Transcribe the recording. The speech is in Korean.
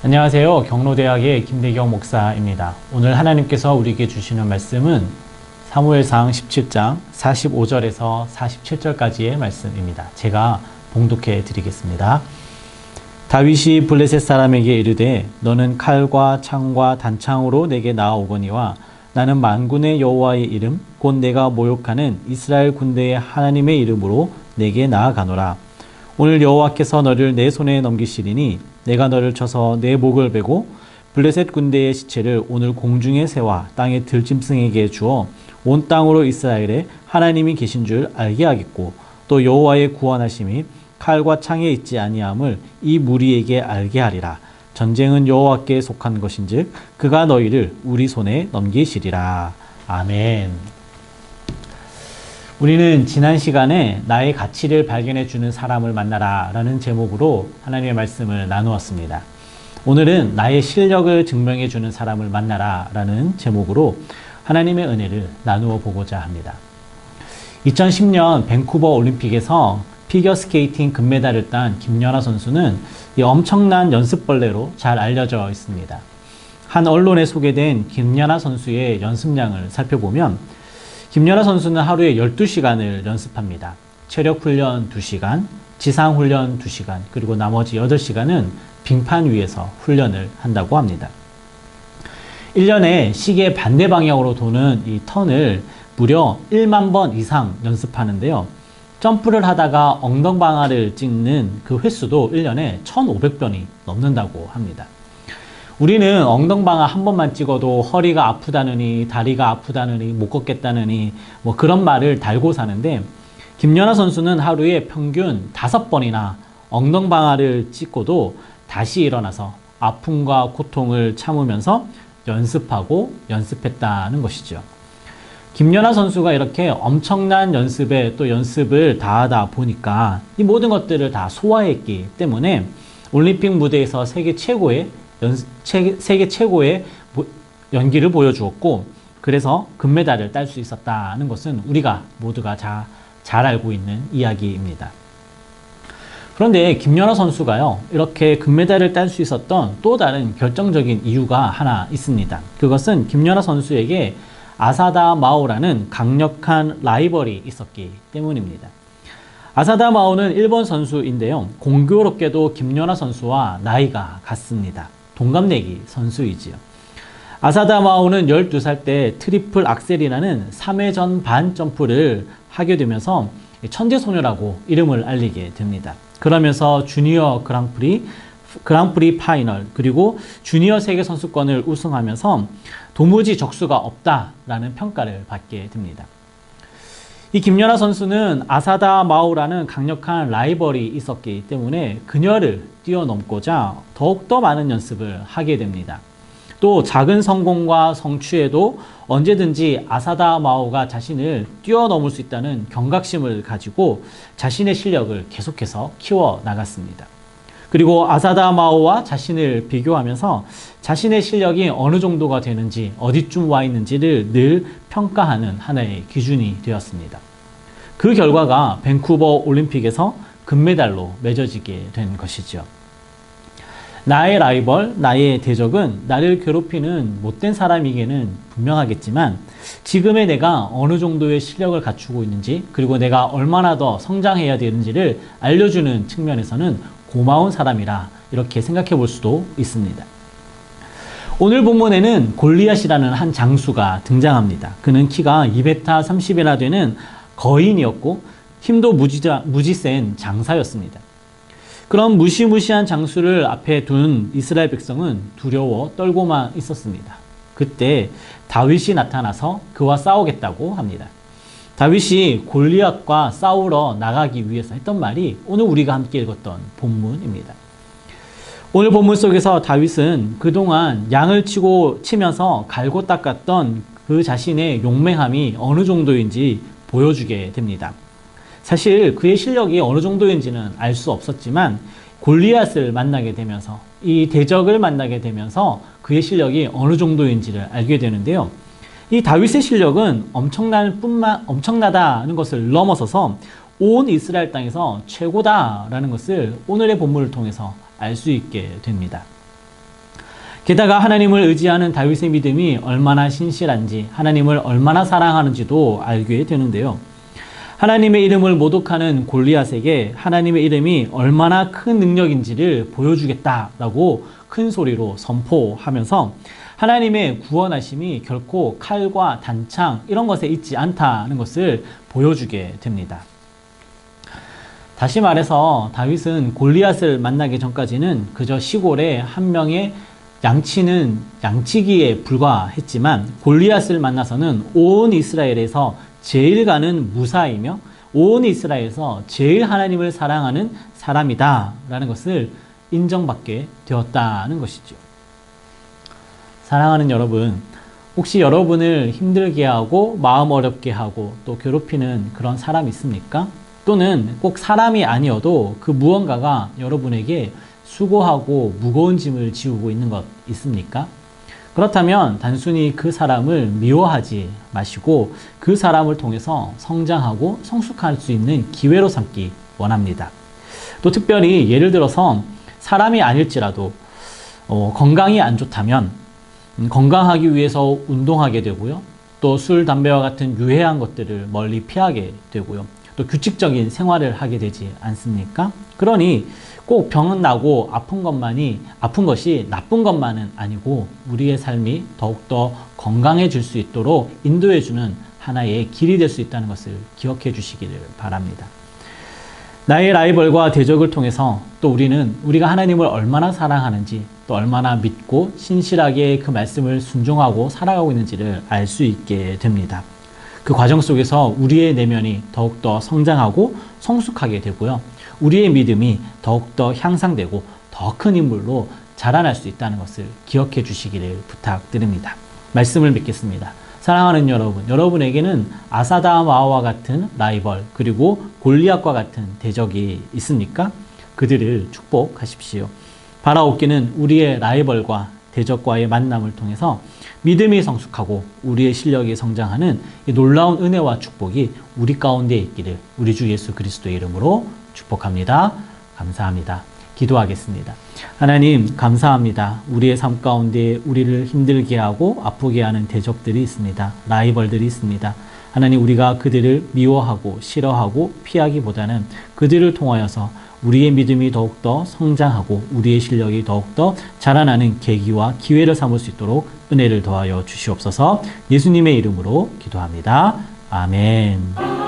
안녕하세요. 경로대학의 김대경 목사입니다. 오늘 하나님께서 우리에게 주시는 말씀은 사무엘상 17장 45절에서 47절까지의 말씀입니다. 제가 봉독해 드리겠습니다. 다윗이 블레셋 사람에게 이르되 너는 칼과 창과 단창으로 내게 나아오거니와 나는 만군의 여호와의 이름 곧 내가 모욕하는 이스라엘 군대의 하나님의 이름으로 내게 나아가노라. 오늘 여호와께서 너를 내 손에 넘기시리니 내가 너를 쳐서 내 목을 베고 블레셋 군대의 시체를 오늘 공중의 새와 땅의 들짐승에게 주어 온 땅으로 이스라엘에 하나님이 계신 줄 알게 하겠고 또 여호와의 구원하심이 칼과 창에 있지 아니함을 이 무리에게 알게 하리라. 전쟁은 여호와께 속한 것인즉 그가 너희를 우리 손에 넘기시리라. 아멘. 우리는 지난 시간에 나의 가치를 발견해 주는 사람을 만나라 라는 제목으로 하나님의 말씀을 나누었습니다. 오늘은 나의 실력을 증명해 주는 사람을 만나라 라는 제목으로 하나님의 은혜를 나누어 보고자 합니다. 2010년 밴쿠버 올림픽에서 피겨스케이팅 금메달을 딴 김연아 선수는 이 엄청난 연습벌레로 잘 알려져 있습니다. 한 언론에 소개된 김연아 선수의 연습량을 살펴보면 김연아 선수는 하루에 12시간을 연습합니다. 체력훈련 2시간, 지상훈련 2시간, 그리고 나머지 8시간은 빙판 위에서 훈련을 한다고 합니다. 1년에 시계 반대 방향으로 도는 이 턴을 무려 1만 번 이상 연습하는데요. 점프를 하다가 엉덩방아를 찍는 그 횟수도 1년에 1,500번이 넘는다고 합니다. 우리는 엉덩방아 한 번만 찍어도 허리가 아프다느니 다리가 아프다느니 못 걷겠다느니 뭐 그런 말을 달고 사는데 김연아 선수는 하루에 평균 5번이나 엉덩방아를 찍고도 다시 일어나서 아픔과 고통을 참으면서 연습하고 연습했다는 것이죠. 김연아 선수가 이렇게 엄청난 연습에 또 연습을 다하다 보니까 이 모든 것들을 다 소화했기 때문에 올림픽 무대에서 세계 최고의 연기를 보여주었고 그래서 금메달을 딸 수 있었다는 것은 우리가 모두가 잘 알고 있는 이야기입니다. 그런데 김연아 선수가요, 이렇게 금메달을 딸 수 있었던 또 다른 결정적인 이유가 하나 있습니다. 그것은 김연아 선수에게 아사다 마오라는 강력한 라이벌이 있었기 때문입니다. 아사다 마오는 일본 선수인데요. 공교롭게도 김연아 선수와 나이가 같습니다. 동갑내기 선수이지요. 아사다 마오는 12살 때 트리플 악셀이라는 3회전 반 점프를 하게 되면서 천재소녀라고 이름을 알리게 됩니다. 그러면서 주니어 그랑프리 파이널 그리고 주니어 세계선수권을 우승하면서 도무지 적수가 없다라는 평가를 받게 됩니다. 이 김연아 선수는 아사다 마오라는 강력한 라이벌이 있었기 때문에 그녀를 뛰어넘고자 더욱더 많은 연습을 하게 됩니다. 또 작은 성공과 성취에도 언제든지 아사다 마오가 자신을 뛰어넘을 수 있다는 경각심을 가지고 자신의 실력을 계속해서 키워 나갔습니다. 그리고 아사다 마오와 자신을 비교하면서 자신의 실력이 어느 정도가 되는지 어디쯤 와 있는지를 늘 평가하는 하나의 기준이 되었습니다. 그 결과가 밴쿠버 올림픽에서 금메달로 맺어지게 된 것이죠. 나의 라이벌, 나의 대적은 나를 괴롭히는 못된 사람이기는 분명하겠지만 지금의 내가 어느 정도의 실력을 갖추고 있는지 그리고 내가 얼마나 더 성장해야 되는지를 알려주는 측면에서는 고마운 사람이라 이렇게 생각해 볼 수도 있습니다. 오늘 본문에는 골리앗이라는 한 장수가 등장합니다. 그는 키가 2m 30이나 되는 거인이었고 힘도 무지 센 장사였습니다. 그런 무시무시한 장수를 앞에 둔 이스라엘 백성은 두려워 떨고만 있었습니다. 그때 다윗이 나타나서 그와 싸우겠다고 합니다. 다윗이 골리앗과 싸우러 나가기 위해서 했던 말이 오늘 우리가 함께 읽었던 본문입니다. 오늘 본문 속에서 다윗은 그동안 양을 치면서 갈고 닦았던 그 자신의 용맹함이 어느 정도인지 보여주게 됩니다. 사실 그의 실력이 어느 정도인지는 알 수 없었지만 골리앗을 만나게 되면서 이 대적을 만나게 되면서 그의 실력이 어느 정도인지를 알게 되는데요. 이 다윗의 실력은 엄청나다는 것을 넘어서서 온 이스라엘 땅에서 최고다라는 것을 오늘의 본문을 통해서 알 수 있게 됩니다. 게다가 하나님을 의지하는 다윗의 믿음이 얼마나 신실한지, 하나님을 얼마나 사랑하는지도 알게 되는데요. 하나님의 이름을 모독하는 골리앗에게 하나님의 이름이 얼마나 큰 능력인지를 보여주겠다라고 큰 소리로 선포하면서 하나님의 구원하심이 결코 칼과 단창 이런 것에 있지 않다는 것을 보여주게 됩니다. 다시 말해서 다윗은 골리앗을 만나기 전까지는 그저 시골의 한 명의 양치는 양치기에 불과했지만 골리앗을 만나서는 온 이스라엘에서 제일 가는 무사이며 온 이스라엘에서 제일 하나님을 사랑하는 사람이다 라는 것을 인정받게 되었다는 것이죠. 사랑하는 여러분, 혹시 여러분을 힘들게 하고 마음 어렵게 하고 또 괴롭히는 그런 사람 있습니까? 또는 꼭 사람이 아니어도 그 무언가가 여러분에게 수고하고 무거운 짐을 지우고 있는 것 있습니까? 그렇다면 단순히 그 사람을 미워하지 마시고 그 사람을 통해서 성장하고 성숙할 수 있는 기회로 삼기 원합니다. 또 특별히 예를 들어서 사람이 아닐지라도 건강이 안 좋다면 건강하기 위해서 운동하게 되고요. 또 술, 담배와 같은 유해한 것들을 멀리 피하게 되고요. 또 규칙적인 생활을 하게 되지 않습니까? 그러니 꼭 병은 나고 아픈 것이 나쁜 것만은 아니고 우리의 삶이 더욱더 건강해질 수 있도록 인도해주는 하나의 길이 될 수 있다는 것을 기억해 주시기를 바랍니다. 나의 라이벌과 대적을 통해서 또 우리가 하나님을 얼마나 사랑하는지 또 얼마나 믿고 신실하게 그 말씀을 순종하고 살아가고 있는지를 알 수 있게 됩니다. 그 과정 속에서 우리의 내면이 더욱더 성장하고 성숙하게 되고요. 우리의 믿음이 더욱더 향상되고 더 큰 인물로 자라날 수 있다는 것을 기억해 주시기를 부탁드립니다. 말씀을 맺겠습니다. 사랑하는 여러분, 여러분에게는 아사다마와 같은 라이벌 그리고 골리앗과 같은 대적이 있습니까? 그들을 축복하십시오. 바라옵기는 우리의 라이벌과 대적과의 만남을 통해서 믿음이 성숙하고 우리의 실력이 성장하는 이 놀라운 은혜와 축복이 우리 가운데 있기를 우리 주 예수 그리스도의 이름으로 축복합니다. 감사합니다. 기도하겠습니다. 하나님 감사합니다. 우리의 삶 가운데 우리를 힘들게 하고 아프게 하는 대적들이 있습니다. 라이벌들이 있습니다. 하나님 우리가 그들을 미워하고 싫어하고 피하기보다는 그들을 통하여서 우리의 믿음이 더욱더 성장하고 우리의 실력이 더욱더 자라나는 계기와 기회를 삼을 수 있도록 은혜를 더하여 주시옵소서. 예수님의 이름으로 기도합니다. 아멘.